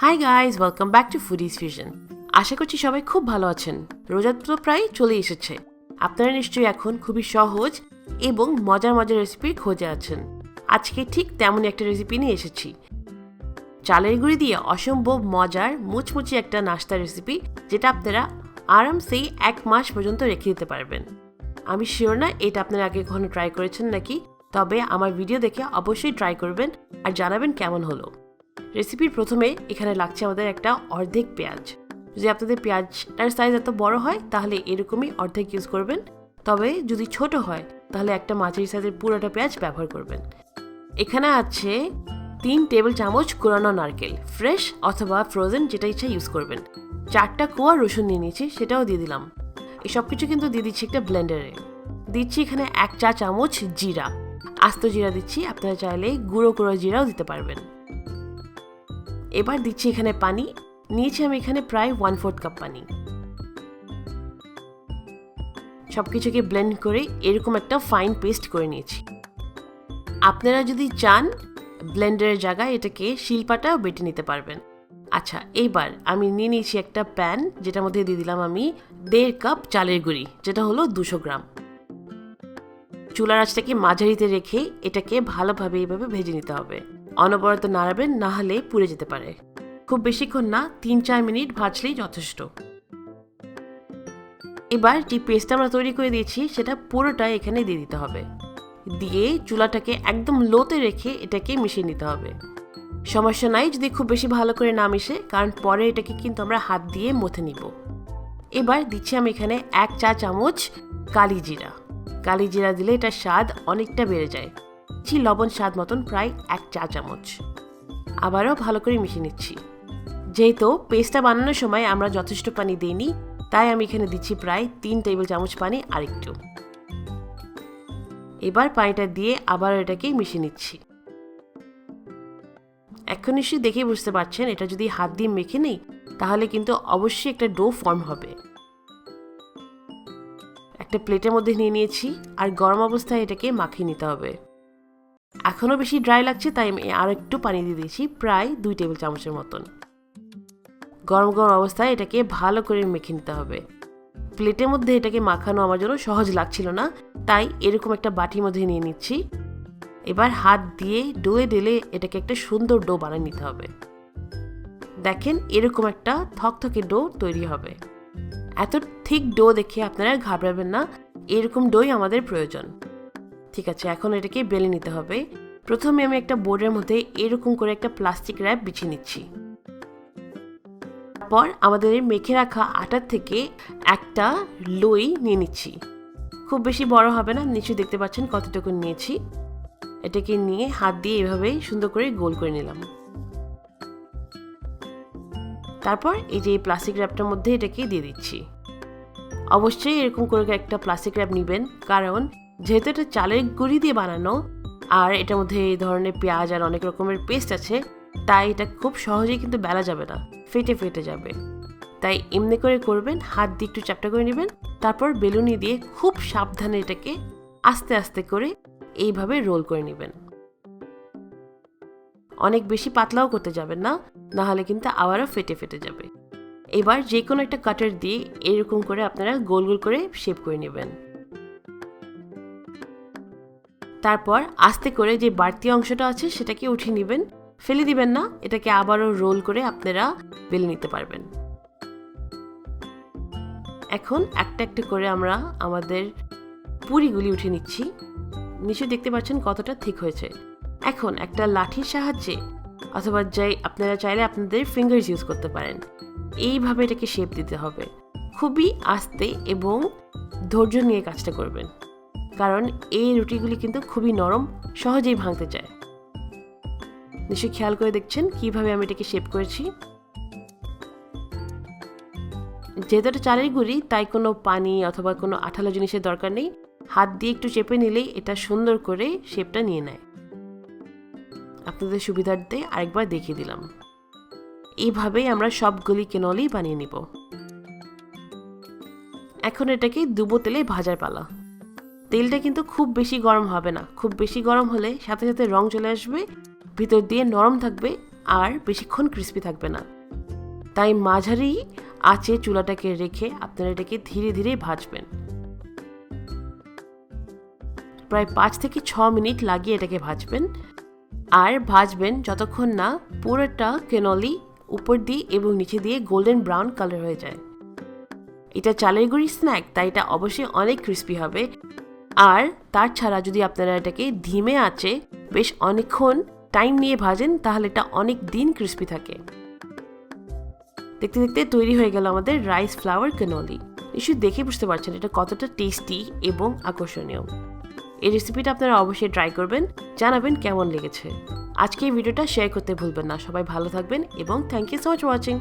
High guys, welcome back to Foodies Fusion. আশা করছি সবাই খুব ভালো আছেন। রোজা তো প্রায় চলে এসেছে। আপনারা নিশ্চয়ই এখন খুবই সহজ এবং মজার মজার রেসিপির খোঁজে আছেন। আজকে ঠিক তেমনই একটা রেসিপি নিয়ে এসেছি। চালের গুঁড়ি দিয়ে অসম্ভব মজার মুচমুচি একটা নাস্তা রেসিপি, যেটা আপনারা আরামসেই 1 মাস পর্যন্ত রেখে দিতে পারবেন। আমি শিওর না এটা আপনারা আগে কখনো ট্রাই করেছেন নাকি, তবে আমার ভিডিও দেখে অবশ্যই ট্রাই করবেন আর জানাবেন কেমন হলো। রেসিপির প্রথমে এখানে লাগছে আমাদের একটা অর্ধেক পেঁয়াজ। যদি আপনাদের পেঁয়াজটার সাইজ এত বড় হয় তাহলে এরকমই অর্ধেক ইউজ করবেন, তবে যদি ছোট হয় তাহলে একটা মাঝারি সাইজের পুরোটা পেঁয়াজ ব্যবহার করবেন। এখানে আছে 3 টেবিল চামচ কোরানো নারকেল, ফ্রেশ অথবা ফ্রোজেন যেটা ইচ্ছা ইউজ করবেন। 4টা কোয়া রসুন নিয়ে নিয়েছি, সেটাও দিয়ে দিলাম। এই সব কিছু কিন্তু দিয়ে দিচ্ছি একটা ব্লেন্ডারে। দিচ্ছি এখানে 1 চা চামচ জিরা, আস্ত জিরা দিচ্ছি, আপনারা চাইলে গুঁড়ো জিরাও দিতে পারবেন। এবার দিচ্ছি এখানে পানি, নিয়েছি আমি এখানে প্রায় 1/4 কাপ পানি। সবকিছুকে ব্লেন্ড করে এরকম একটা ফাইন পেস্ট করে নিয়েছি। আপনারা যদি চান ব্লেন্ডারের জায়গায় এটাকে শিলপাটাও বেটে নিতে পারবেন। আচ্ছা, এইবার আমি নিয়ে নিয়েছি একটা প্যান, যেটার মধ্যে দিয়ে দিলাম আমি 1.5 কাপ চালের গুঁড়ি, যেটা হলো 200 গ্রাম। চুলার আঁচটাকে মাঝারিতে রেখে এটাকে ভালোভাবে এইভাবে ভেজে নিতে হবে। অনবরত নাড়াবেন, না হলে পুড়ে যেতে পারে। খুব বেশিক্ষণ না, 3-4 মিনিট ভাজলেই যথেষ্ট। এবার যে পেস্টটা আমরা তৈরি করে দিয়েছি সেটা পুরোটাই এখানে দিয়ে দিতে হবে। দিয়ে চুলাটাকে একদম লোতে রেখে এটাকে মিশিয়ে নিতে হবে। সমস্যা নাই যদি খুব বেশি ভালো করে না মিশে, কারণ পরে এটাকে কিন্তু আমরা হাত দিয়ে মথে নিব। এবার দিচ্ছি আমি এখানে 1 চা চামচ কালি জিরা। কালি জিরা দিলে এটার স্বাদ অনেকটা বেড়ে যায়। লবণ স্বাদ মতন প্রায় 1 চা চামচ। আবারও ভালো করে মিশিয়ে নিচ্ছি। যেহেতু পেস্টটা বানানোর সময় আমরা যথেষ্ট পানি দিইনি, তাই আমি এখানে দিচ্ছি প্রায় 3 টেবিল চামচ পানি আর একটু। এবার পানিটা দিয়ে আবার এটাকে মিশিয়ে নিচ্ছি। এখন নিশ্চয়ই দেখেই বুঝতে পারছেন, এটা যদি হাত দিয়ে মেখে নেই তাহলে কিন্তু অবশ্যই একটা ডো ফর্ম হবে। একটা প্লেটের মধ্যে নিয়ে নিয়েছি আর গরম অবস্থায় এটাকে মাখিয়ে নিতে হবে। এখনও বেশি ড্রাই লাগছে, তাই আমি আর একটু পানি দিয়ে দিয়েছি, প্রায় 2 টেবিল চামচের মতন। গরম অবস্থায় এটাকে ভালো করে মেখে নিতে হবে। প্লেটের মধ্যে এটাকে মাখানো আমার জন্য সহজ লাগছিল না, তাই এরকম একটা বাটির মধ্যে নিয়ে নিচ্ছি। এবার হাত দিয়ে ডোয়ে ঢেলে এটাকে একটা সুন্দর ডো বানিয়ে নিতে হবে। দেখেন, এরকম একটা থকথকে ডো তৈরি হবে। এত থিক ডো দেখে আপনারা ঘাবড়াবেন না, এরকম ডোই আমাদের প্রয়োজন। ঠিক আছে, এখন এটাকে বেলে নিতে হবে। প্রথমে আমি একটা বোর্ডের মধ্যে এরকম করে একটা প্লাস্টিক র্যাপ বিছিয়ে নিচ্ছি। তারপর আমাদের মেখে রাখা আটার থেকে একটা লই নিয়ে নিচ্ছি। খুব বেশি বড় হবে না, নিচে দেখতে পাচ্ছেন কতটুকু নিয়েছি। এটাকে নিয়ে হাত দিয়ে এভাবেই সুন্দর করে গোল করে নিলাম। তারপর এই যে প্লাস্টিক র্যাপটার মধ্যে এটাকে দিয়ে দিচ্ছি। অবশ্যই এরকম করে একটা প্লাস্টিক র্যাপ নেবেন, কারণ যেহেতু এটা চালের গুঁড়ি দিয়ে বানানো আর এটার মধ্যে এই ধরনের পেঁয়াজ আর অনেক রকমের পেস্ট আছে, তাই এটা খুব সহজেই কিন্তু বেলা যাবে না, ফেটে যাবে। তাই এমনি করে করবেন, হাত দিয়ে একটু চ্যাপটা করে নেবেন, তারপর বেলুনি দিয়ে খুব সাবধানে এটাকে আস্তে আস্তে করে এইভাবে রোল করে নেবেন। অনেক বেশি পাতলাও করতে যাবেন না, না হলে কিন্তু আবারও ফেটে যাবে। এবার যে কোনো একটা কাটার দিয়ে এরকম করে আপনারা গোল করে শেপ করে নেবেন। তারপর আস্তে করে যে বাড়তি অংশটা আছে সেটাকে উঠিয়ে নেবেন, ফেলে দিবেন না। এটাকে আবারও রোল করে আপনারা বেলে নিতে পারবেন। এখন একটা একটা করে আমরা আমাদের পুরিগুলি উঠে নিচ্ছি। নিচে দেখতে পাচ্ছেন কতটা ঠিক হয়েছে। এখন একটা লাঠির সাহায্যে অথবা আপনারা চাইলে আপনাদের ফিঙ্গার্স ইউজ করতে পারেন, এইভাবে এটাকে শেপ দিতে হবে। খুবই আস্তে এবং ধৈর্য নিয়ে কাজটা করবেন, কারণ এই রুটিগুলি কিন্তু খুবই নরম, সহজেই ভাঙতে চায়। নিশ্চয়ই খেয়াল করে দেখছেন কিভাবে আমি এটাকে শেপ করেছি। যেহেতু এটা চালের গুঁড়ি, তাই কোনো পানি অথবা কোনো আঠালো জিনিসের দরকার নেই। হাত দিয়ে একটু চেপে নিলেই এটা সুন্দর করে শেপটা নিয়ে নেয়। আপনাদের সুবিধার্থে আরেকবার দেখিয়ে দিলাম। এইভাবেই আমরা সবগুলি কেনলি বানিয়ে নিব। এখন এটাকে ডুবো তেলে ভাজার পালা। তেলটা কিন্তু খুব বেশি গরম হবে না, খুব বেশি গরম হলে সাথে সাথে রং চলে আসবে, ভিতর দিয়ে নরম থাকবে, আর বেশিক্ষণ ক্রিস্পি থাকবে না। তাই মাঝারি আঁচে চুলাটাকে রেখে আপনারা এটাকে ধীরে ধীরে ভাজবেন। প্রায় 5 থেকে 6 মিনিট লাগিয়ে এটাকে ভাজবেন। আর ভাজবেন যতক্ষণ না পুরোটা ক্যানোলি উপর দিয়ে এবং নিচে দিয়ে গোল্ডেন ব্রাউন কালার হয়ে যায়। এটা চালের গুঁড়ি স্ন্যাক, তাই এটা অবশ্যই অনেক ক্রিস্পি হবে। আর তার ছাড়া যদি আপনারা এটাকে ধিমে আঁচে বেশ অনেকক্ষণ টাইম নিয়ে ভাজেন তাহলে এটা অনেক দিন ক্রিস্পি থাকে। দেখতে দেখতে তৈরি হয়ে গেল আমাদের রাইস ফ্লাওয়ার ক্যানোলি। নিশ্চয়ই দেখে বুঝতে পারছেন এটা কতটা টেস্টি এবং আকর্ষণীয়। এই রেসিপিটা আপনারা অবশ্যই ট্রাই করবেন, জানাবেন কেমন লেগেছে। আজকে এই ভিডিওটা শেয়ার করতে ভুলবেন না। সবাই ভালো থাকবেন এবং thank you so much for watching.